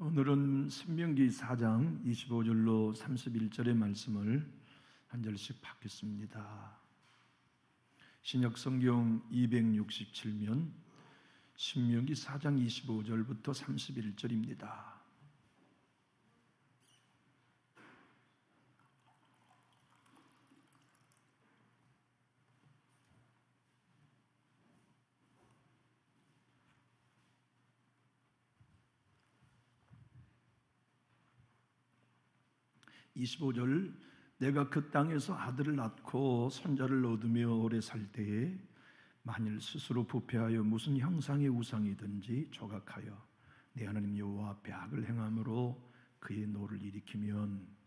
오늘은 신명기 4장 25절로 31절의 말씀을 한 절씩 받겠습니다. 신약성경 267면 신명기 4장 25절부터 31절입니다. (25절) 내가 그 땅에서 아들을 낳고 손자를 얻으며 오래 살 때에 만일 스스로 부패하여 무슨 형상의 우상이든지 조각하여 내 하나님 여호와 앞에 악을 행함으로 그의 노를 일으키면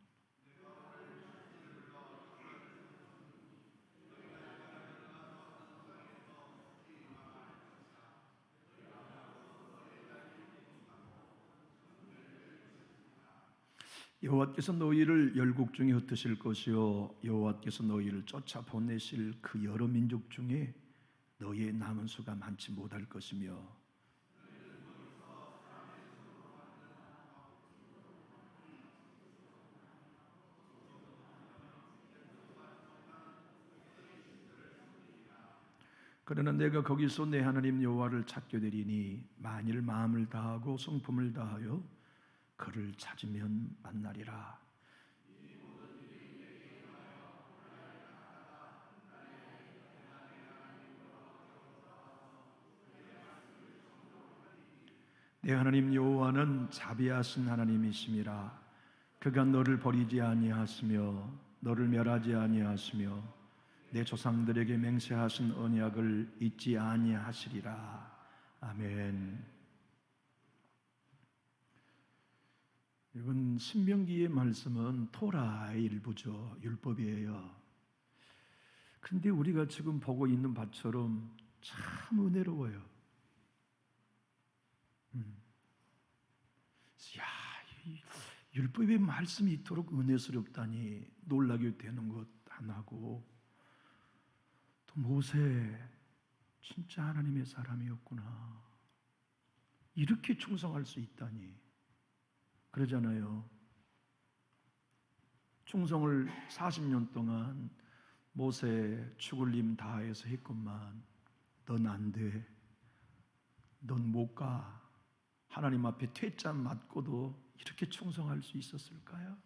여호와께서 너희를 열국 중에 흩으실 것이요 여호와께서 너희를 쫓아 보내실 그 여러 민족 중에 너희의 남은 수가 많지 못할 것이며 그러나 내가 거기서 내 하나님 여호와를 찾게 되리니 만일 마음을 다하고 성품을 다하여 그를 찾으면 만나리라. 내 하나님 여호와는 자비하신 하나님이심이라. 그가 너를 버리지 아니하시며 너를 멸하지 아니하시며 내 조상들에게 맹세하신 언약을 잊지 아니하시리라. 아멘. 여러분, 신명기의 말씀은 토라의 일부죠. 율법이에요. 그런데 우리가 지금 보고 있는 바처럼 참 은혜로워요. 야, 이 율법의 말씀이 이토록 은혜스럽다니 놀라게 되는 것 하나고, 또 모세 진짜 하나님의 사람이었구나. 이렇게 충성할 수 있다니. 그러잖아요. 충성을 40년 동안 모세 죽을림 다해서 했건만 넌 안 돼. 넌 못 가. 하나님 앞에 퇴짜 맞고도 이렇게 충성할 수 있었을까요?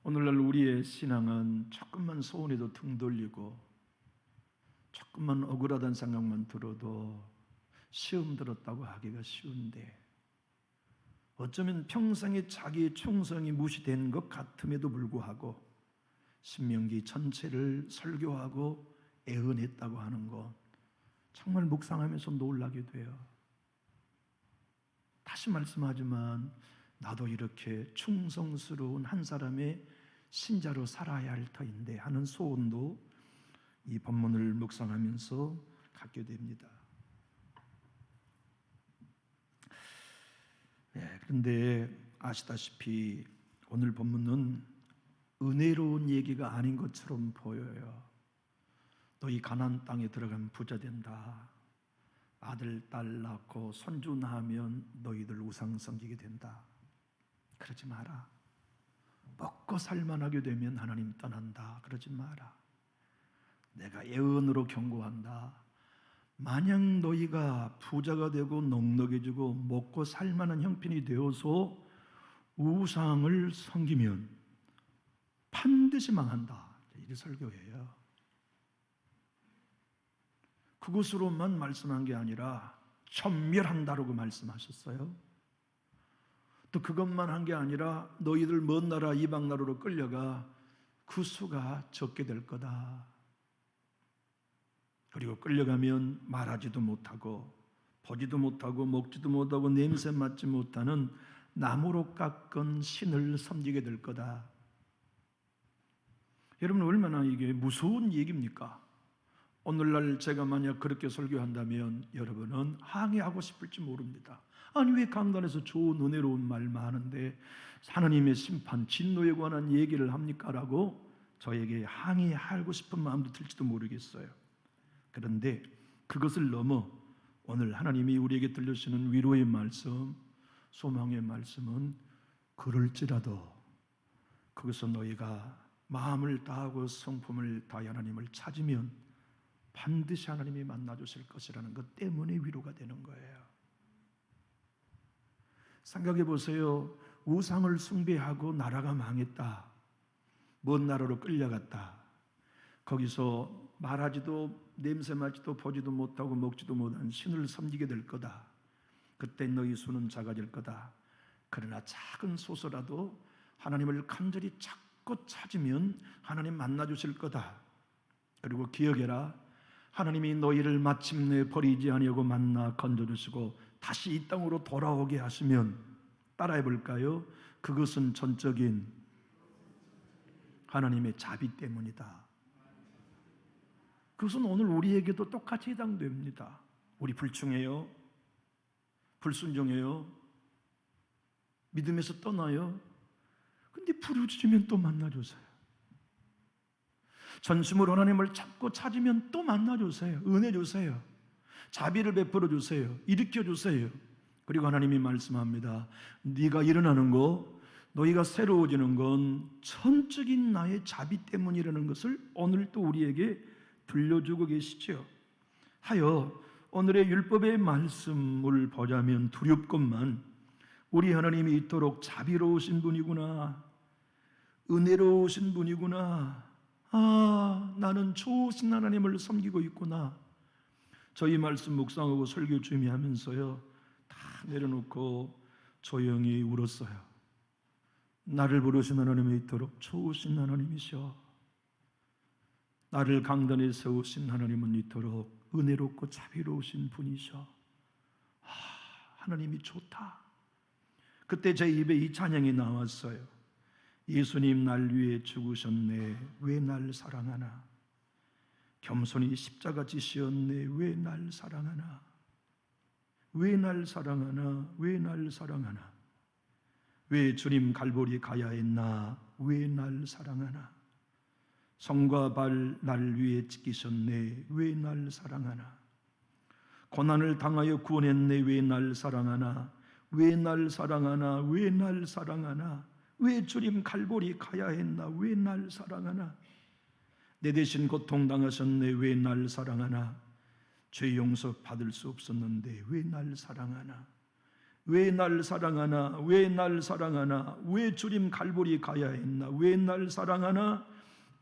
오늘날 우리의 신앙은 조금만 소원해도 등 돌리고 조금만 억울하다는 생각만 들어도 시험 들었다고 하기가 쉬운데 어쩌면 평생에 자기의 충성이 무시된 것 같음에도 불구하고 신명기 전체를 설교하고 애언했다고 하는 것 정말 묵상하면서 놀라게 돼요. 다시 말씀하지만 나도 이렇게 충성스러운 한 사람의 신자로 살아야 할 터인데 하는 소원도 이 본문을 묵상하면서 갖게 됩니다. 그런데 아시다시피 오늘 본문은 은혜로운 얘기가 아닌 것처럼 보여요. 너희 가나안 땅에 들어가면 부자 된다. 아들, 딸 낳고 손주 낳으면 너희들 우상 섬기게 된다. 그러지 마라. 먹고 살만하게 되면 하나님 떠난다. 그러지 마라. 내가 예언으로 경고한다. 만약 너희가 부자가 되고 넉넉해지고 먹고 살만한 형편이 되어서 우상을 섬기면 반드시 망한다. 이 설교예요. 그것으로만 말씀한 게 아니라 천멸한다라고 말씀하셨어요. 또 그것만 한 게 아니라 너희들 먼 나라 이방 나라로 끌려가 그 수가 적게 될 거다. 그리고 끌려가면 말하지도 못하고 보지도 못하고 먹지도 못하고 냄새 맡지 못하는 나무로 깎은 신을 섬기게 될 거다. 여러분, 얼마나 이게 무서운 얘기입니까? 오늘날 제가 만약 그렇게 설교한다면 여러분은 항의하고 싶을지 모릅니다. 아니, 왜 강단에서 좋은 은혜로운 말만 하는데 하나님의 심판, 진노에 관한 얘기를 합니까? 라고 저에게 항의하고 싶은 마음도 들지도 모르겠어요. 그런데 그것을 넘어 오늘 하나님이 우리에게 들려주시는 위로의 말씀, 소망의 말씀은 그럴지라도 거기서 너희가 마음을 다하고 성품을 다해 하나님을 찾으면 반드시 하나님이 만나주실 것이라는 것 때문에 위로가 되는 거예요. 생각해 보세요. 우상을 숭배하고 나라가 망했다. 먼 나라로 끌려갔다. 거기서 말하지도 냄새 맡지도 보지도 못하고 먹지도 못한 신을 섬기게 될 거다. 그때 너희 수는 작아질 거다. 그러나 작은 소소라도 하나님을 간절히 찾고 찾으면 하나님 만나주실 거다. 그리고 기억해라. 하나님이 너희를 마침내 버리지 아니하고 만나 건져주시고 다시 이 땅으로 돌아오게 하시면 따라해 볼까요? 그것은 전적인 하나님의 자비 때문이다. 그것은 오늘 우리에게도 똑같이 해당됩니다. 우리 불충해요? 불순종해요? 믿음에서 떠나요? 근데 부르짖으면 또 만나주세요. 전심으로 하나님을 찾고 찾으면 또 만나주세요. 은혜 주세요. 자비를 베풀어 주세요. 일으켜 주세요. 그리고 하나님이 말씀합니다. 네가 일어나는 거, 너희가 새로워지는 건 전적인 나의 자비 때문이라는 것을 오늘 또 우리에게 들려주고 계시죠. 하여 오늘의 율법의 말씀을 보자면 두렵건만 우리 하나님이 이토록 자비로우신 분이구나, 은혜로우신 분이구나, 나는 좋으신 하나님을 섬기고 있구나. 저희 말씀 묵상하고 설교 준비하면서요, 다 내려놓고 조용히 울었어요. 나를 부르신 하나님이 이토록 좋으신 하나님이셔. 나를 강단에 세우신 하나님은 이토록 은혜롭고 자비로우신 분이셔. 하나님이 좋다. 그때 제 입에 이 찬양이 나왔어요. 예수님 날 위해 죽으셨네. 왜 날 사랑하나? 겸손히 십자가 지시었네. 왜 날 사랑하나? 왜 날 사랑하나? 왜 날 사랑하나? 왜 주님 갈보리 가야 했나? 왜 날 사랑하나? 손과 발 날 위해 찢기셨네. 왜 날 사랑하나? 고난을 당하여 구원했네. 왜 날 사랑하나? 왜 날 사랑하나? 왜 날 사랑하나? 왜 주님 갈보리 가야 했나? 왜 날 사랑하나? 내 대신 고통당하셨네. 왜 날 사랑하나? 죄 용서 받을 수 없었는데 왜 날 사랑하나? 왜 날 사랑하나? 왜 날 사랑하나? 왜 주님 갈보리 가야 했나? 왜 날 사랑하나?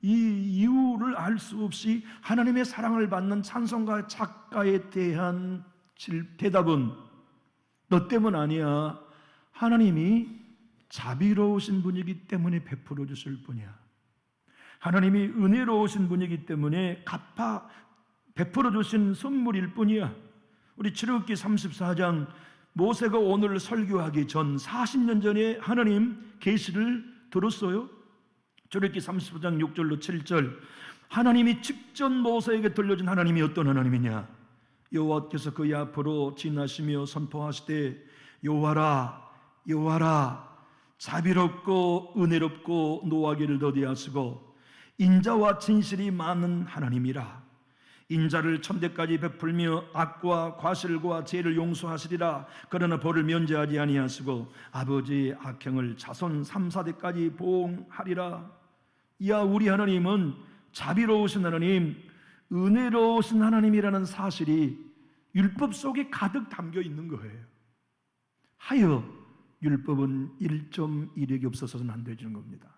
이 이유를 알 수 없이 하나님의 사랑을 받는 찬송가 작가에 대한 대답은 너 때문 아니야. 하나님이 자비로우신 분이기 때문에 베풀어 주실 분이야. 하나님이 은혜로우신 분이기 때문에 베풀어 주신 선물일 뿐이야. 우리 출애굽기 34장 모세가 오늘 설교하기 전 40년 전에 하나님 계시를 들었어요. 출애굽기 34장 6절로 7절 하나님이 직접 모세에게 들려준 하나님이 어떤 하나님이냐? 여호와께서 그의 앞으로 지나시며 선포하시되 여호와라 여호와라 자비롭고 은혜롭고 노하기를 더디하시고 인자와 진실이 많은 하나님이라. 인자를 천대까지 베풀며 악과 과실과 죄를 용서하시리라. 그러나 벌을 면제하지 아니하시고 아버지의 악행을 자손 3, 4대까지 보응하리라. 이야 우리 하나님은 자비로우신 하나님, 은혜로우신 하나님이라는 사실이 율법 속에 가득 담겨 있는 거예요. 하여 율법은 1.1획이 없어서는 안 되는 겁니다.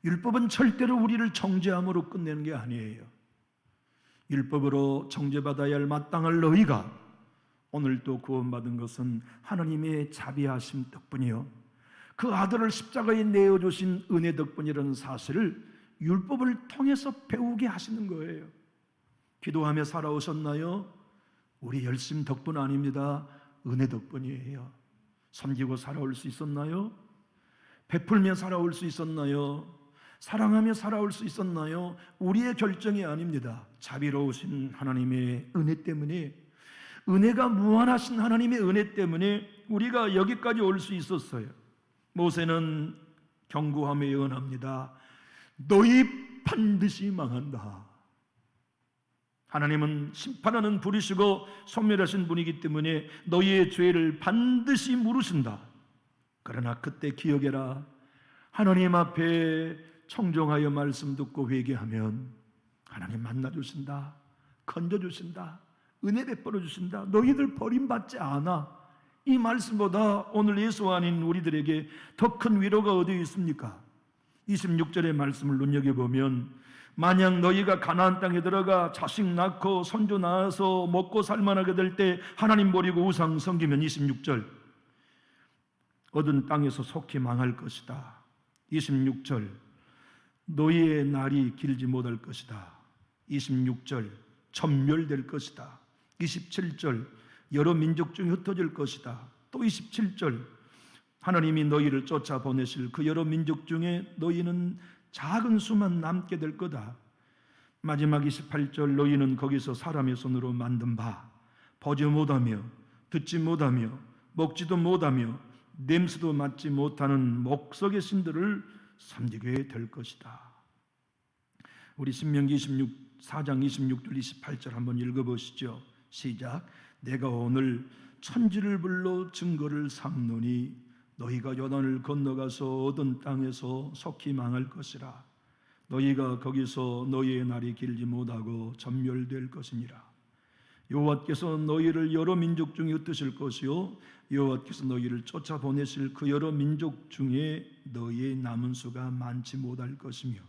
율법은 절대로 우리를 정죄함으로 끝내는 게 아니에요. 율법으로 정죄받아야 할 마땅할 너희가 오늘 또 구원받은 것은 하나님의 자비하심 덕분이요, 그 아들을 십자가에 내어주신 은혜 덕분이라는 사실을 율법을 통해서 배우게 하시는 거예요. 기도하며 살아오셨나요? 우리 열심 덕분 아닙니다. 은혜 덕분이에요. 섬기고 살아올 수 있었나요? 베풀며 살아올 수 있었나요? 사랑하며 살아올 수 있었나요? 우리의 결정이 아닙니다. 자비로우신 하나님의 은혜 때문에, 은혜가 무한하신 하나님의 은혜 때문에 우리가 여기까지 올 수 있었어요. 모세는 경고하며 예언합니다. 너희 반드시 망한다. 하나님은 심판하는 분이시고 소멸하신 분이기 때문에 너희의 죄를 반드시 물으신다. 그러나 그때 기억해라. 하나님 앞에 청종하여 말씀 듣고 회개하면 하나님 만나주신다. 건져주신다. 은혜 베풀어 주신다. 너희들 버림받지 않아. 이 말씀보다 오늘 예수 아닌 우리들에게 더 큰 위로가 어디 있습니까? 26절의 말씀을 눈여겨보면 만약 너희가 가나안 땅에 들어가 자식 낳고 손주 낳아서 먹고 살만하게 될 때 하나님 버리고 우상 섬기면 26절 얻은 땅에서 속히 망할 것이다. 26절 너희의 날이 길지 못할 것이다. 26절 전멸될 것이다. 27절 여러 민족 중에 흩어질 것이다. 또 27절 하나님이 너희를 쫓아보내실 그 여러 민족 중에 너희는 작은 수만 남게 될 거다. 마지막 28절 너희는 거기서 사람의 손으로 만든 바 보지 못하며 듣지 못하며 먹지도 못하며 냄새도 맡지 못하는 목석의 신들을 섬기게 될 것이다. 우리 신명기 4장 26절 28절 한번 읽어보시죠. 시작. 내가 오늘 천지를 불러 증거를 삼노니 너희가 요단을 건너가서 얻은 땅에서 속히 망할 것이라. 너희가 거기서 너희의 날이 길지 못하고 전멸될 것이니라. 여호와께서 너희를 여러 민족 중에 흩으실 것이요 여호와께서 너희를 쫓아보내실 그 여러 민족 중에 너희의 남은 수가 많지 못할 것이며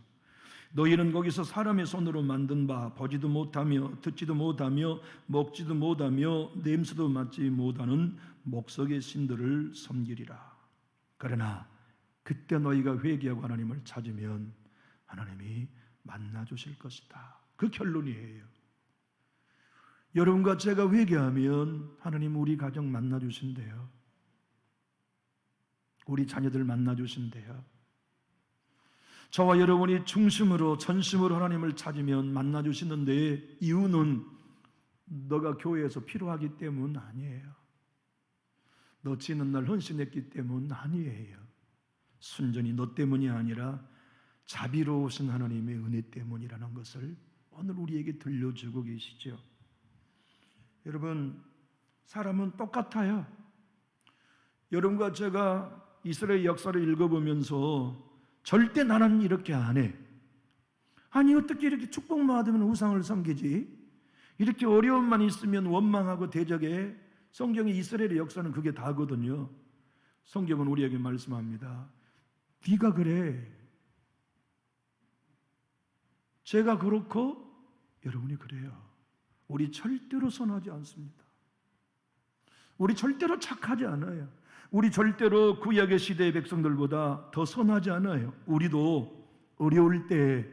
너희는 거기서 사람의 손으로 만든 바 보지도 못하며 듣지도 못하며 먹지도 못하며 냄새도 맡지 못하는 목석의 신들을 섬기리라. 그러나 그때 너희가 회개하고 하나님을 찾으면 하나님이 만나주실 것이다. 그 결론이에요. 여러분과 제가 회개하면 하나님 우리 가정 만나주신대요. 우리 자녀들 만나주신대요. 저와 여러분이 중심으로 전심으로 하나님을 찾으면 만나주시는데 이유는 너가 교회에서 필요하기 때문 아니에요. 너 지는 날 헌신했기 때문 아니에요. 순전히 너 때문이 아니라 자비로우신 하나님의 은혜 때문이라는 것을 오늘 우리에게 들려주고 계시죠. 여러분, 사람은 똑같아요. 여러분과 제가 이스라엘 역사를 읽어보면서 절대 나는 이렇게 안 해. 아니 어떻게 이렇게 축복만 받으면 우상을 섬기지? 이렇게 어려움만 있으면 원망하고 대적해. 성경의 이스라엘의 역사는 그게 다거든요. 성경은 우리에게 말씀합니다. 네가 그래. 제가 그렇고 여러분이 그래요. 우리 절대로 선하지 않습니다. 우리 절대로 착하지 않아요. 우리 절대로 구약의 시대의 백성들보다 더 선하지 않아요. 우리도 어려울 때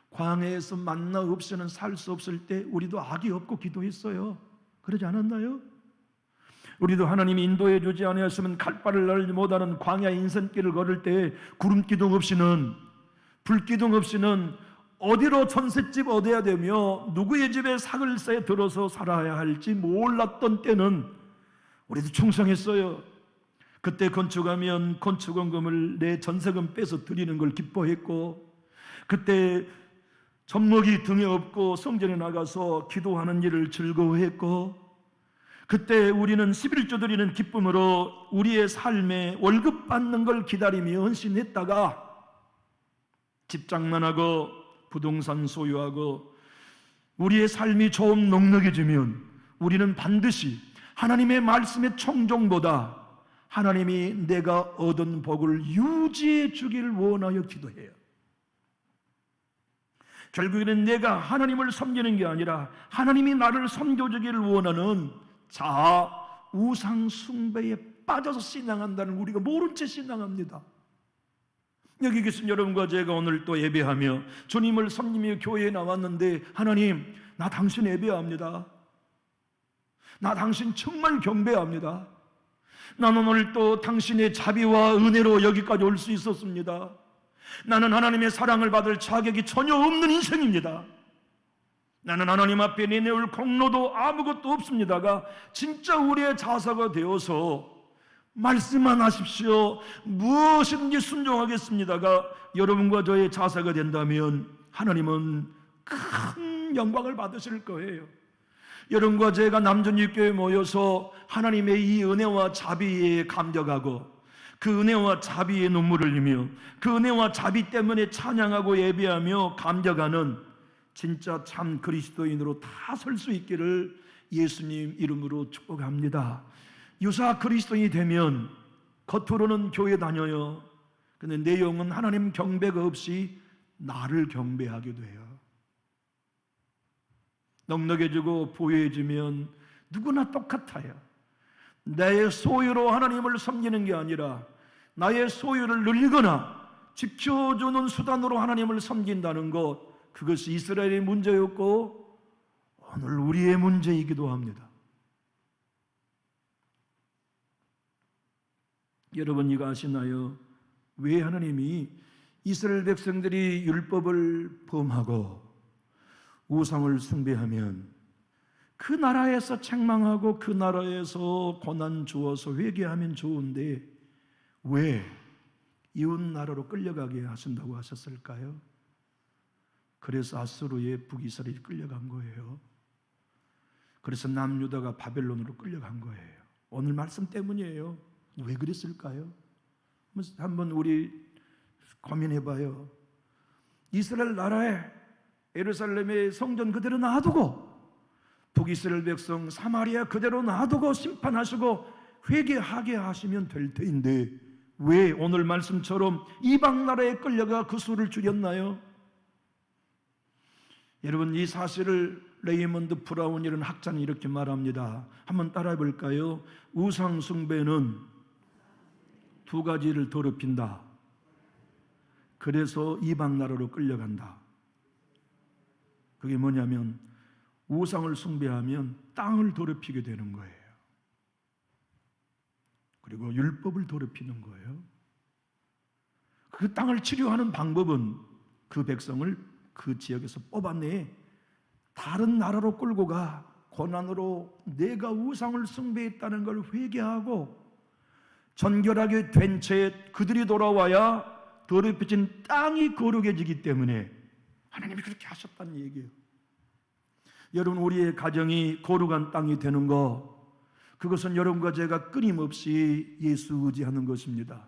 광야에서 만나 없이는 살 수 없을 때 우리도 악이 없고 기도했어요. 그러지 않았나요? 우리도 하나님이 인도해 주지 않았으면 칼바를 날지 못하는 광야 인생길을 걸을 때 구름기둥 없이는 불기둥 없이는 어디로 전셋집 얻어야 되며 누구의 집에 사글세에 들어서 살아야 할지 몰랐던 때는 우리도 충성했어요. 그때 건축하면 건축원금을 내 전세금 빼서 드리는 걸 기뻐했고 그때 젖먹이 등에 업고 성전에 나가서 기도하는 일을 즐거워했고 그때 우리는 11조 드리는 기쁨으로 우리의 삶에 월급 받는 걸 기다리며 헌신했다가 집장만하고 부동산 소유하고 우리의 삶이 좀 넉넉해지면 우리는 반드시 하나님의 말씀의 청종보다 하나님이 내가 얻은 복을 유지해 주기를 원하여 기도해요. 결국에는 내가 하나님을 섬기는 게 아니라 하나님이 나를 섬겨주기를 원하는 자아, 우상 숭배에 빠져서 신앙한다는 우리가 모른 채 신앙합니다. 여기 계신 여러분과 제가 오늘 또 예배하며 주님을 섬기며 교회에 나왔는데 하나님, 나 당신 예배합니다. 나 당신 정말 경배합니다. 나는 오늘 또 당신의 자비와 은혜로 여기까지 올 수 있었습니다. 나는 하나님의 사랑을 받을 자격이 전혀 없는 인생입니다. 나는 하나님 앞에 내놓을 공로도 아무것도 없습니다가 진짜 우리의 자사가 되어서 말씀만 하십시오. 무엇이든지 순종하겠습니다가 여러분과 저의 자사가 된다면 하나님은 큰 큰 영광을 받으실 거예요. 여러분과 제가 남전육교에 모여서 하나님의 이 은혜와 자비에 감격하고 그 은혜와 자비의 눈물을 흘리며 그 은혜와 자비 때문에 찬양하고 예배하며 감격하는 진짜 참 그리스도인으로 다 설 수 있기를 예수님 이름으로 축복합니다. 유사 그리스도인이 되면 겉으로는 교회 다녀요. 근데 내용은 하나님 경배가 없이 나를 경배하게 돼요. 넉넉해지고 부유해지면 누구나 똑같아요. 나의 소유로 하나님을 섬기는 게 아니라 나의 소유를 늘리거나 지켜주는 수단으로 하나님을 섬긴다는 것, 그것이 이스라엘의 문제였고 오늘 우리의 문제이기도 합니다. 여러분 이거 아시나요? 왜 하나님이 이스라엘 백성들이 율법을 범하고 우상을 숭배하면 그 나라에서 책망하고 그 나라에서 고난 주어서 회개하면 좋은데 왜 이웃 나라로 끌려가게 하신다고 하셨을까요? 그래서 아수르의 북이스라엘이 끌려간 거예요. 그래서 남유다가 바벨론으로 끌려간 거예요. 오늘 말씀 때문이에요. 왜 그랬을까요? 한번 우리 고민해봐요. 이스라엘 나라에 예루살렘의 성전 그대로 놔두고 북이스라엘 백성 사마리아 그대로 놔두고 심판하시고 회개하게 하시면 될 터인데 왜 오늘 말씀처럼 이방 나라에 끌려가 그 수를 줄였나요? 여러분 이 사실을 레이먼드 브라운이라는 학자는 이렇게 말합니다. 한번 따라해 볼까요? 우상 숭배는 두 가지를 더럽힌다. 그래서 이방 나라로 끌려간다. 그게 뭐냐면 우상을 숭배하면 땅을 더럽히게 되는 거예요. 그리고 율법을 더럽히는 거예요. 그 땅을 치료하는 방법은 그 백성을 그 지역에서 뽑아내 다른 나라로 끌고 가 고난으로 내가 우상을 숭배했다는 걸 회개하고 정결하게 된 채 그들이 돌아와야 더럽혀진 땅이 거룩해지기 때문에 하나님이 그렇게 하셨다는 얘기예요. 여러분 우리의 가정이 거룩한 땅이 되는 것, 그것은 여러분과 제가 끊임없이 예수 의지하는 것입니다.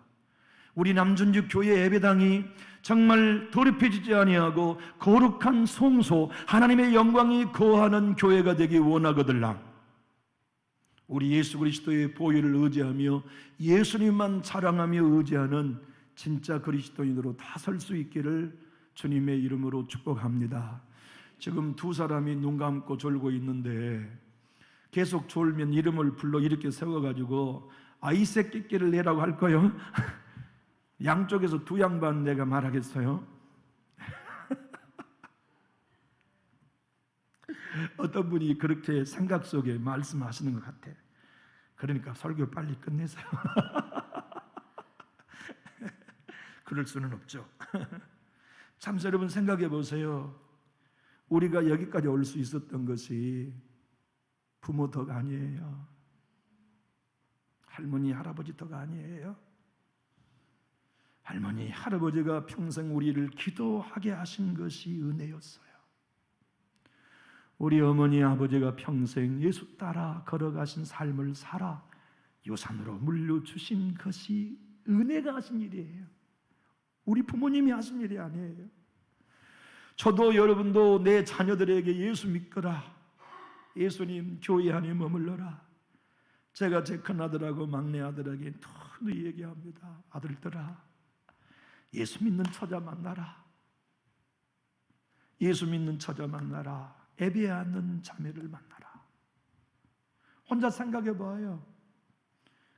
우리 남준juk 교회 예배당이 정말 더럽혀지지 아니하고 거룩한 성소, 하나님의 영광이 거하는 교회가 되기 원하거들랑 우리 예수 그리스도의 보혈을 의지하며 예수님만 자랑하며 의지하는 진짜 그리스도인으로 다 설 수 있기를 주님의 이름으로 축복합니다. 지금 두 사람이 눈 감고 졸고 있는데 계속 졸면 이름을 불러 이렇게 세워가지고 아이색 끼끼를 내라고 할 거요. 양쪽에서 두 양반 내가 말하겠어요. 어떤 분이 그렇게 생각 속에 말씀하시는 것 같아. 그러니까 설교 빨리 끝내세요. 그럴 수는 없죠. 참 여러분 생각해 보세요. 우리가 여기까지 올 수 있었던 것이 부모 덕 아니에요. 할머니 할아버지 덕 아니에요. 할머니 할아버지가 평생 우리를 기도하게 하신 것이 은혜였어요. 우리 어머니 아버지가 평생 예수 따라 걸어가신 삶을 살아 유산으로 물려주신 것이 은혜가 하신 일이에요. 우리 부모님이 하신 일이 아니에요. 저도 여러분도 내 자녀들에게 예수 믿거라, 예수님 교회 안에 머물러라. 제가 제 큰아들하고 막내 아들에게 늘 얘기합니다. 아들들아, 예수 믿는 처자 만나라. 예수 믿는 처자 만나라. 예배하는 자매를 만나라. 혼자 생각해 봐요.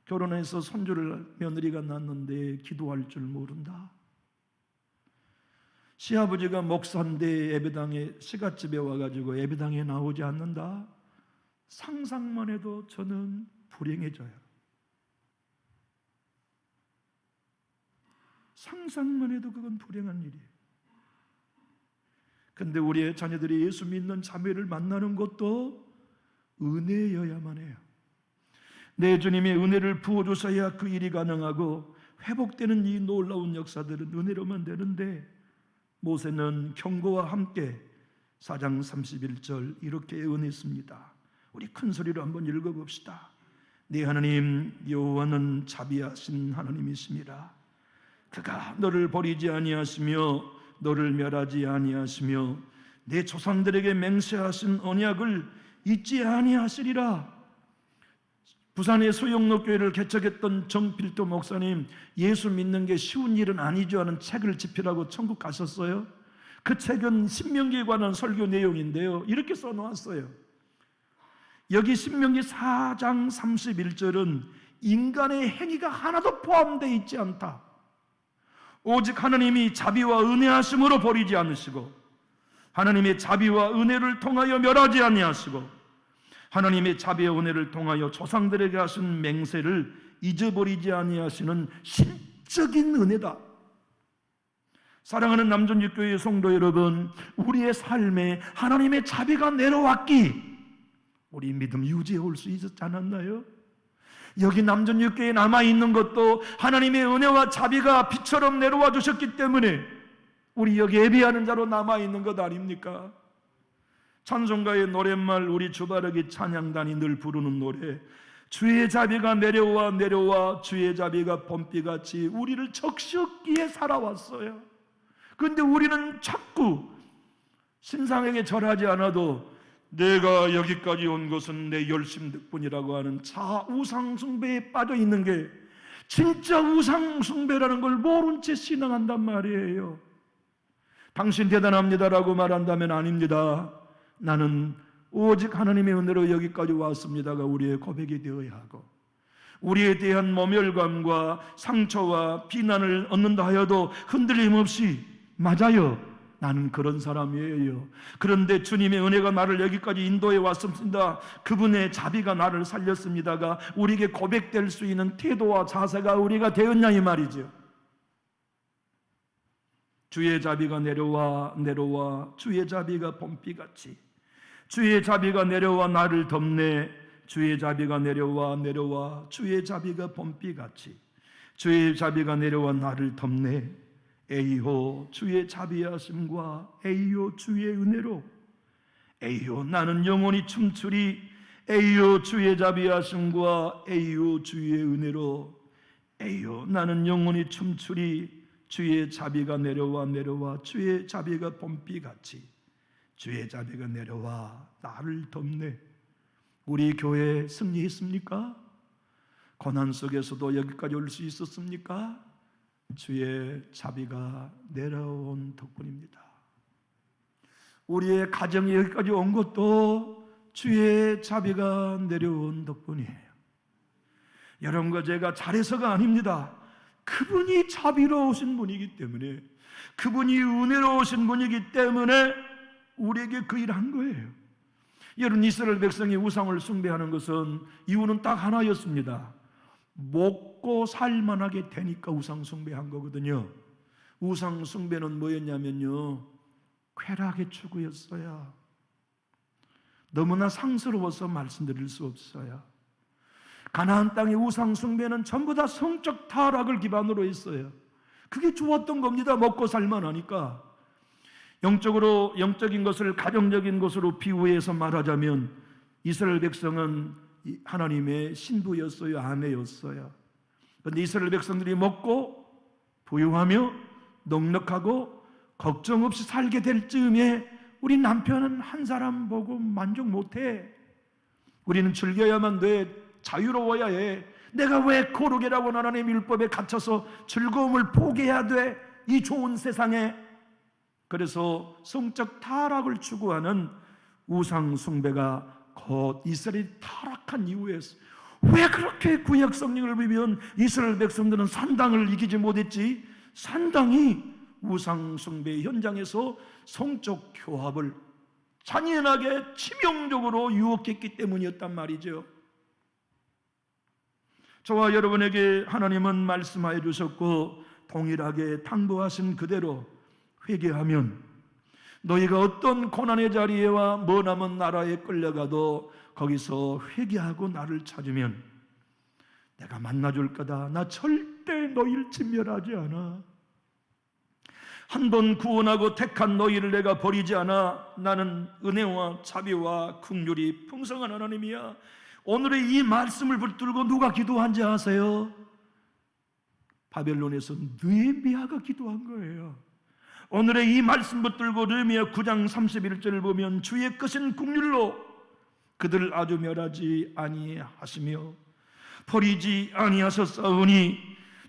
결혼해서 손주를 며느리가 낳았는데 기도할 줄 모른다. 시아버지가 목사인데 예배당에 시가집에 와가지고 예배당에 나오지 않는다. 상상만 해도 저는 불행해져요. 상상만 해도 그건 불행한 일이에요. 근데 우리의 자녀들이 예수 믿는 자매를 만나는 것도 은혜여야만 해요. 내 주님의 은혜를 부어주셔야 그 일이 가능하고 회복되는 이 놀라운 역사들은 은혜로만 되는데 모세는 경고와 함께 4장 31절 이렇게 예언했습니다. 우리 큰 소리로 한번 읽어봅시다. 네 하나님 여호와는 자비하신 하나님이십니다. 그가 너를 버리지 아니하시며 너를 멸하지 아니하시며 내 조상들에게 맹세하신 언약을 잊지 아니하시리라. 부산의 소영로교회를 개척했던 정필도 목사님, 예수 믿는 게 쉬운 일은 아니죠 하는 책을 집필하고 천국 가셨어요. 그 책은 신명기에 관한 설교 내용인데요, 이렇게 써놓았어요. 여기 신명기 4장 31절은 인간의 행위가 하나도 포함되어 있지 않다. 오직 하나님이 자비와 은혜하심으로 버리지 않으시고, 하나님의 자비와 은혜를 통하여 멸하지 아니하시고, 하나님의 자비와 은혜를 통하여 조상들에게 하신 맹세를 잊어버리지 아니하시는 신적인 은혜다. 사랑하는 남존육교회 성도 여러분, 우리의 삶에 하나님의 자비가 내려왔기 우리 믿음 유지해 올 수 있었지 않았나요? 여기 남존육교회에 남아있는 것도 하나님의 은혜와 자비가 비처럼 내려와 주셨기 때문에 우리 여기 예배하는 자로 남아있는 것 아닙니까? 찬송가의 노랫말, 우리 주바르기 찬양단이 늘 부르는 노래, 주의 자비가 내려와 내려와 주의 자비가 봄비같이 우리를 적셨기에 살아왔어요. 그런데 우리는 자꾸 신상에게 절하지 않아도 내가 여기까지 온 것은 내 열심 덕분이라고 하는 우상 숭배에 빠져 있는 게, 진짜 우상 숭배라는 걸 모른 채 신앙한단 말이에요. 당신 대단합니다라고 말한다면 아닙니다. 나는 오직 하나님의 은혜로 여기까지 왔습니다가 우리의 고백이 되어야 하고, 우리에 대한 모멸감과 상처와 비난을 얻는다 하여도 흔들림 없이 맞아요, 나는 그런 사람이에요. 그런데 주님의 은혜가 나를 여기까지 인도해 왔습니다. 그분의 자비가 나를 살렸습니다가 우리에게 고백될 수 있는 태도와 자세가 우리가 되었냐 이 말이죠. 주의 자비가 내려와 내려와 주의 자비가 봄비같이, 주의 자비가 내려와 나를 덮네, 주의 자비가 내려와 내려와 주의 자비가 봄비같이, 주의 자비가 내려와 나를 덮네. 에이호 주의 자비하심과 에이호 주의 은혜로, 에이호 나는 영원히 춤추리, 에이호 주의 자비하심과 에이호 주의 은혜로, 에이호 나는 영원히 춤추리, 주의 자비가 내려와 내려와 주의 자비가 봄비같이, 주의 자비가 내려와 나를 덮네. 우리 교회 승리했습니까? 고난 속에서도 여기까지 올 수 있었습니까? 주의 자비가 내려온 덕분입니다. 우리의 가정이 여기까지 온 것도 주의 자비가 내려온 덕분이에요. 여러분과 제가 잘해서가 아닙니다. 그분이 자비로우신 분이기 때문에, 그분이 은혜로우신 분이기 때문에 우리에게 그 일을 한 거예요. 여러분, 이스라엘 백성이 우상을 숭배하는 것은 이유는 딱 하나였습니다. 먹고 살만하게 되니까 우상 숭배한 거거든요. 우상 숭배는 뭐였냐면요, 쾌락의 추구였어요. 너무나 상스러워서 말씀드릴 수 없어요. 가나안 땅의 우상 숭배는 전부 다 성적 타락을 기반으로 했어요. 그게 좋았던 겁니다. 먹고 살만하니까. 영적인 것을 가정적인 것으로 비유해서 말하자면 이스라엘 백성은 하나님의 신부였어요, 아내였어요. 그런데 이스라엘 백성들이 먹고 부유하며 넉넉하고 걱정 없이 살게 될 즈음에 우리 남편은 한 사람 보고 만족 못해. 우리는 즐겨야만 돼. 자유로워야 해. 내가 왜 거룩이라고 하나님의 율법에 갇혀서 즐거움을 포기해야 돼? 이 좋은 세상에. 그래서 성적 타락을 추구하는 우상 숭배가 곧 이스라엘이 타락한 이후였어요. 왜 그렇게 구약 성령을 비비면 이스라엘 백성들은 산당을 이기지 못했지? 산당이 우상 숭배 현장에서 성적 교합을 잔인하게 치명적으로 유혹했기 때문이었단 말이죠. 저와 여러분에게 하나님은 말씀하여 주셨고 동일하게 당부하신 그대로 회개하면 너희가 어떤 고난의 자리에와 머나먼 나라에 끌려가도 거기서 회개하고 나를 찾으면 내가 만나줄 거다. 나 절대 너희를 진멸하지 않아. 한 번 구원하고 택한 너희를 내가 버리지 않아. 나는 은혜와 자비와 긍휼이 풍성한 하나님이야. 오늘의 이 말씀을 붙들고 누가 기도한지 아세요? 바벨론에서 느헤미야가 기도한 거예요. 오늘의 이 말씀 붙들고 느헤미야 9장 31절을 보면 주의 크신 긍휼로 그들을 아주 멸하지 아니하시며 버리지 아니하셨사오니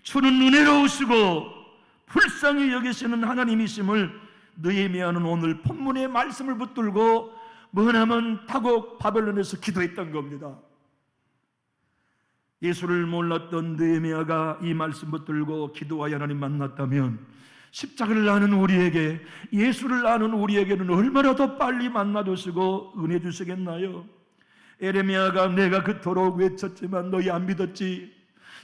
주는 은혜로우시고 불쌍히 여기시는 하나님이심을 느헤미야는 오늘 본문의 말씀을 붙들고 머나먼 타국 바벨론에서 기도했던 겁니다. 예수를 몰랐던 느헤미야가 이 말씀 붙들고 기도하여 하나님 만났다면 십자가를 아는 우리에게, 예수를 아는 우리에게는 얼마나 더 빨리 만나주시고 은혜 주시겠나요? 에레미야가 내가 그토록 외쳤지만 너희 안 믿었지.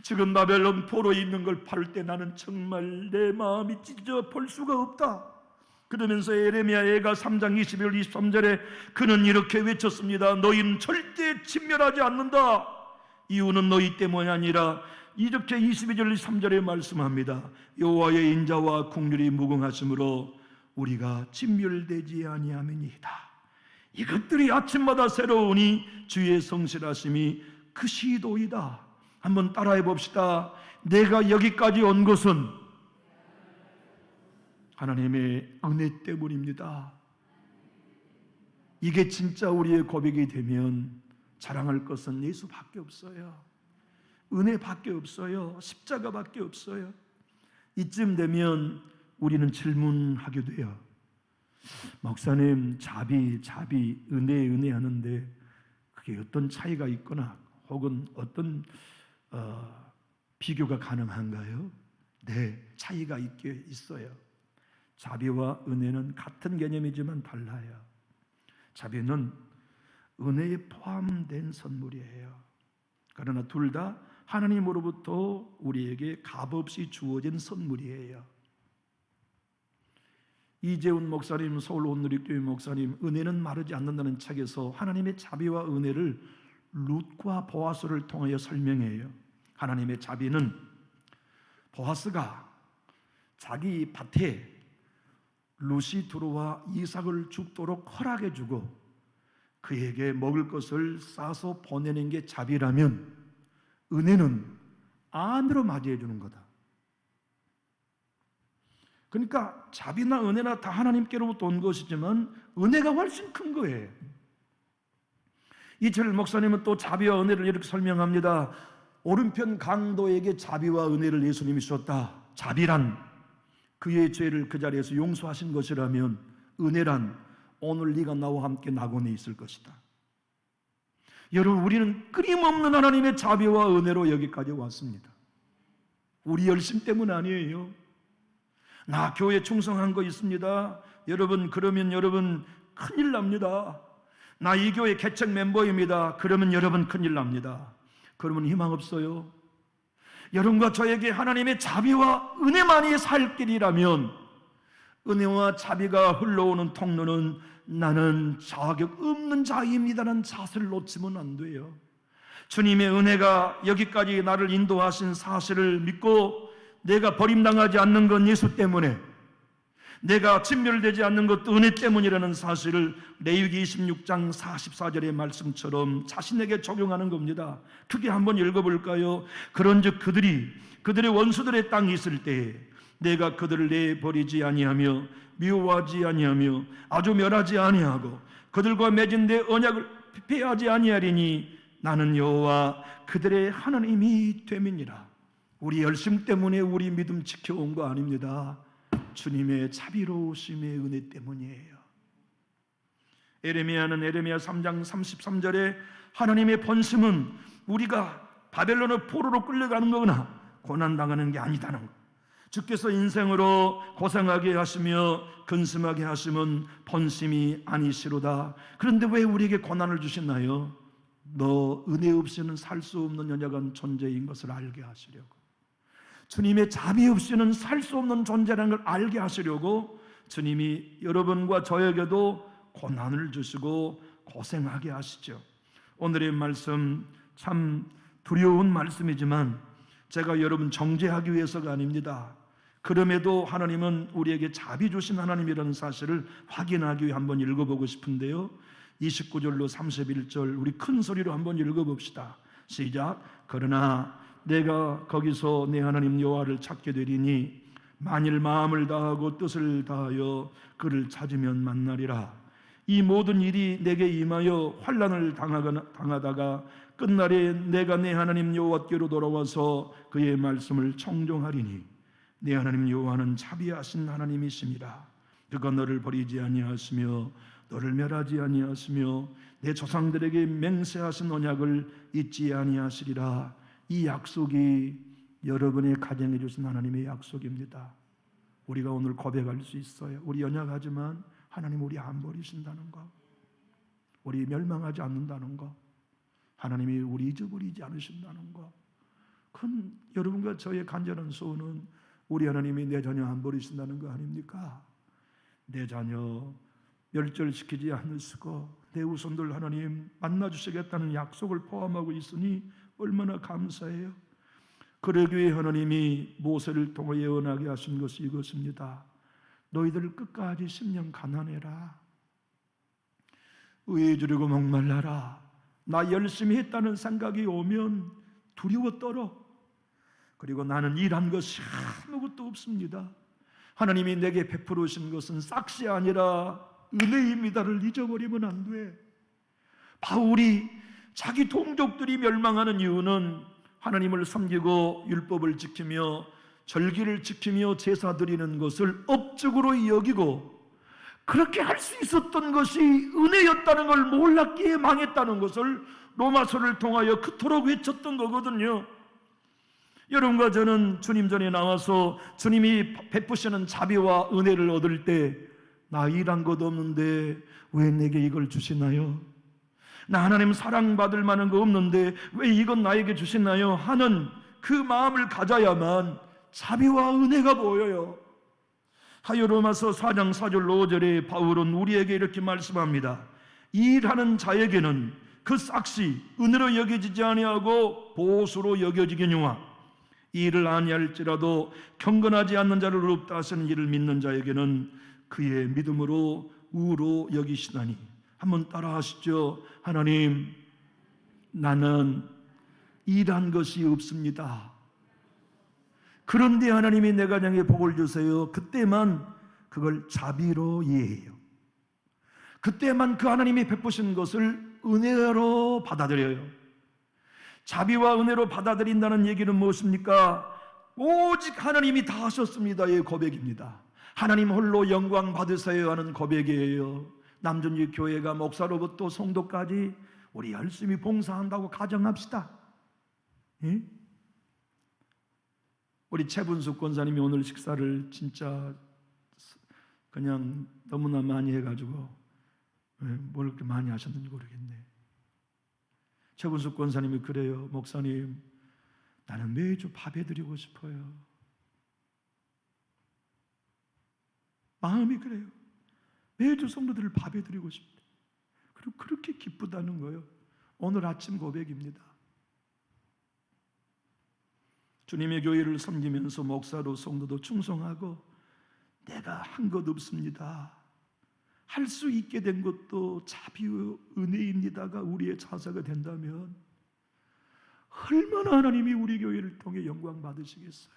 지금 바벨론 포로에 있는 걸 볼 때 나는 정말 내 마음이 찢어 볼 수가 없다. 그러면서 에레미야가 3장 21절 23절에 그는 이렇게 외쳤습니다. 너희는 절대 진멸하지 않는다. 이유는 너희 때문이 아니라 이렇게 22절 23절에 말씀합니다. 여호와의 인자와 긍휼이 무궁하심으로 우리가 진멸되지 아니함이니이다. 이것들이 아침마다 새로우니 주의 성실하심이 크시도이다. 한번 따라해 봅시다. 내가 여기까지 온 것은 하나님의 은혜 때문입니다. 이게 진짜 우리의 고백이 되면 자랑할 것은 예수밖에 없어요. 은혜밖에 없어요. 십자가밖에 없어요. 이쯤 되면 우리는 질문하게 돼요. 목사님, 자비, 은혜 하는데 그게 어떤 차이가 있거나 혹은 어떤 비교가 가능한가요? 네, 차이가 있어요. 자비와 은혜는 같은 개념이지만 달라요. 자비는 은혜에 포함된 선물이에요. 그러나 둘 다 하나님으로부터 우리에게 값없이 주어진 선물이에요. 이재훈 목사님, 서울 온누리교회 목사님 은혜는 마르지 않는다는 책에서 하나님의 자비와 은혜를 룻과 보아스를 통하여 설명해요. 하나님의 자비는 보아스가 자기 밭에 룻이 들어와 이삭을 죽도록 허락해주고 그에게 먹을 것을 싸서 보내는 게 자비라면 은혜는 안으로 맞이해 주는 거다. 그러니까 자비나 은혜나 다 하나님께로부터 온 것이지만 은혜가 훨씬 큰 거예요. 이철 목사님은 또 자비와 은혜를 이렇게 설명합니다. 오른편 강도에게 자비와 은혜를 예수님이 주셨다. 자비란 그의 죄를 그 자리에서 용서하신 것이라면 은혜란 오늘 네가 나와 함께 낙원에 있을 것이다. 여러분, 우리는 끊임없는 하나님의 자비와 은혜로 여기까지 왔습니다. 우리 열심 때문 아니에요. 나 교회 충성한 거 있습니다. 여러분, 그러면 여러분 큰일 납니다. 나 이 교회 개척 멤버입니다. 그러면 여러분 큰일 납니다. 그러면 희망 없어요. 여러분과 저에게 하나님의 자비와 은혜만이 살 길이라면 은혜와 자비가 흘러오는 통로는 나는 자격 없는 자입니다라는 자세를 놓치면 안 돼요. 주님의 은혜가 여기까지 나를 인도하신 사실을 믿고 내가 버림당하지 않는 건 예수 때문에, 내가 진멸되지 않는 것도 은혜 때문이라는 사실을 레위기 26장 44절의 말씀처럼 자신에게 적용하는 겁니다. 크게 한번 읽어볼까요? 그런즉 그들의 원수들의 땅에 있을 때에 내가 그들을 내버리지 아니하며 미워하지 아니하며 아주 멸하지 아니하고 그들과 맺은 내 언약을 폐하지 아니하리니 나는 여호와 그들의 하나님이 됨이니라. 우리 열심 때문에 우리 믿음 지켜온 거 아닙니다. 주님의 자비로우심의 은혜 때문이에요. 에레미야는 에레미야 3장 33절에 하나님의 본심은 우리가 바벨론의 포로로 끌려가는 거거나 고난당하는 게 아니다는 것. 주께서 인생으로 고생하게 하시며 근심하게 하시면 본심이 아니시로다. 그런데 왜 우리에게 고난을 주시나요? 너 은혜 없이는 살 수 없는 연약한 존재인 것을 알게 하시려고, 주님의 자비 없이는 살 수 없는 존재라는 걸 알게 하시려고 주님이 여러분과 저에게도 고난을 주시고 고생하게 하시죠. 오늘의 말씀 참 두려운 말씀이지만 제가 여러분 정죄하기 위해서가 아닙니다. 그럼에도 하나님은 우리에게 자비 주신 하나님이라는 사실을 확인하기 위해 한번 읽어보고 싶은데요, 29절로 31절 우리 큰 소리로 한번 읽어봅시다. 시작. 그러나 내가 거기서 내 하나님 여호와를 찾게 되리니 만일 마음을 다하고 뜻을 다하여 그를 찾으면 만나리라. 이 모든 일이 내게 임하여 환난을 당하다가 끝날에 내가 내 하나님 여호와께로 돌아와서 그의 말씀을 청종하리니 내 하나님 여호와는 자비하신 하나님이심이라. 그가 너를 버리지 아니하시며 너를 멸하지 아니하시며 내 조상들에게 맹세하신 언약을 잊지 아니하시리라. 이 약속이 여러분의 가정해 주신 하나님의 약속입니다. 우리가 오늘 고백할 수 있어요. 우리 연약하지만 하나님 우리 안 버리신다는 거, 우리 멸망하지 않는다는 거, 하나님이 우리 잊어버리지 않으신다는 거. 큰 여러분과 저의 간절한 소원은 우리 하나님이 내 자녀 안 버리신다는 거 아닙니까? 내 자녀 멸절시키지 않으시고 내 후손들 하나님 만나주시겠다는 약속을 포함하고 있으니 얼마나 감사해요. 그러기 위해 하나님이 모세를 통해 예언하게 하신 것이 이것입니다. 너희들 끝까지 10년 가난해라. 의에 주려고 목말라라. 나 열심히 했다는 생각이 오면 두려워 떨어. 그리고 나는 일한 것이 아무것도 없습니다. 하나님이 내게 베풀으신 것은 싹시 아니라 은혜입니다를 잊어버리면 안 돼. 바울이 자기 동족들이 멸망하는 이유는 하나님을 섬기고 율법을 지키며 절기를 지키며 제사 드리는 것을 업적으로 여기고 그렇게 할 수 있었던 것이 은혜였다는 걸 몰랐기에 망했다는 것을 로마서를 통하여 그토록 외쳤던 거거든요. 여러분과 저는 주님 전에 나와서 주님이 베푸시는 자비와 은혜를 얻을 때 나 일한 것 없는데 왜 내게 이걸 주시나요? 나 하나님 사랑받을 만한 거 없는데 왜 이건 나에게 주시나요? 하는 그 마음을 가져야만 자비와 은혜가 보여요. 로마서 4장 4절 5절에 바울은 우리에게 이렇게 말씀합니다. 일하는 자에게는 그 싹시 은혜로 여겨지지 아니하고 보수로 여겨지겠느냐. 일을 아니할지라도 경건하지 않는 자를 의롭다 하시는 이를 믿는 자에게는 그의 믿음으로 의로 여기시나니. 한번 따라 하시죠. 하나님, 나는 일한 것이 없습니다. 그런데 하나님이 내 가정에 복을 주세요. 그때만 그걸 자비로 이해해요. 그때만 그 하나님이 베푸신 것을 은혜로 받아들여요. 자비와 은혜로 받아들인다는 얘기는 무엇입니까? 오직 하나님이 다 하셨습니다의 고백입니다. 하나님 홀로 영광 받으세요 하는 고백이에요. 남준지 교회가 목사로부터 성도까지 우리 열심히 봉사한다고 가정합시다. 예? 우리 최분숙 권사님이 오늘 식사를 진짜 그냥 너무나 많이 해가지고 뭘 그렇게 많이 하셨는지 모르겠네. 최분숙 권사님이 그래요. 목사님, 나는 매주 밥 해드리고 싶어요. 마음이 그래요. 매주 성도들을 밥 해드리고 싶대. 그리고 그렇게 기쁘다는 거예요. 오늘 아침 고백입니다. 주님의 교회를 섬기면서 목사로 성도도 충성하고 내가 한 것 없습니다. 할 수 있게 된 것도 자비의 은혜입니다가 우리의 자세가 된다면 얼마나 하나님이 우리 교회를 통해 영광 받으시겠어요.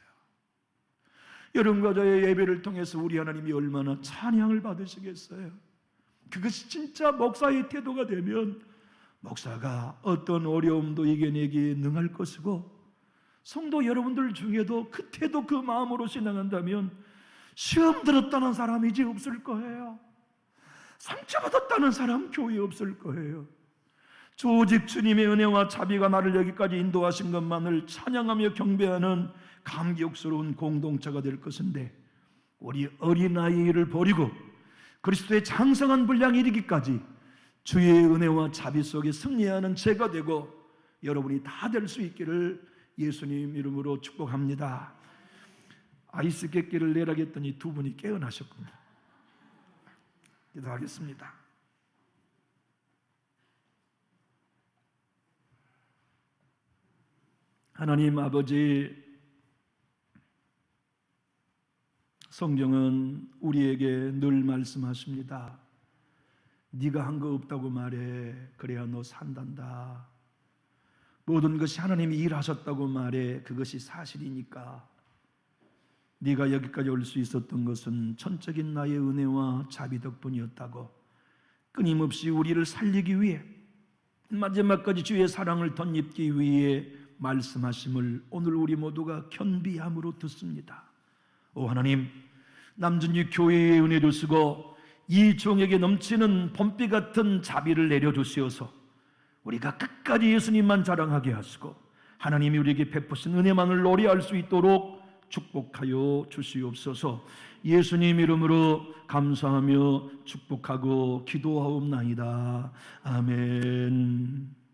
여러분과 저의 예배를 통해서 우리 하나님이 얼마나 찬양을 받으시겠어요. 그것이 진짜 목사의 태도가 되면 목사가 어떤 어려움도 이겨내기에 능할 것이고 성도 여러분들 중에도 그 태도 그 마음으로 신앙한다면 시험 들었다는 사람이 이제 없을 거예요. 상처받았다는 사람 교회에 없을 거예요. 오직 주님의 은혜와 자비가 나를 여기까지 인도하신 것만을 찬양하며 경배하는 감격스러운 공동체가 될 것인데 우리 어린아이를 버리고 그리스도의 장성한 분량에 이르기까지 주의 은혜와 자비 속에 승리하는 제가 되고 여러분이 다 될 수 있기를 예수님 이름으로 축복합니다. 아이스 객기를 내라겠더니 두 분이 깨어나셨군요. 기도하겠습니다. 하나님 아버지, 성경은 우리에게 늘 말씀하십니다. 네가 한 거 없다고 말해. 그래야 너 산단다. 모든 것이 하나님이 일하셨다고 말해. 그것이 사실이니까. 네가 여기까지 올 수 있었던 것은 전적인 나의 은혜와 자비 덕분이었다고, 끊임없이 우리를 살리기 위해, 마지막까지 주의 사랑을 덧입기 위해 말씀하심을 오늘 우리 모두가 견비함으로 듣습니다. 오 하나님, 남준이 교회의 은혜를 쓰고 이 종에게 넘치는 봄비 같은 자비를 내려주시어서 우리가 끝까지 예수님만 자랑하게 하시고 하나님이 우리에게 베푸신 은혜만을 노래할 수 있도록 축복하여 주시옵소서. 예수님 이름으로 감사하며 축복하고 기도하옵나이다. 아멘.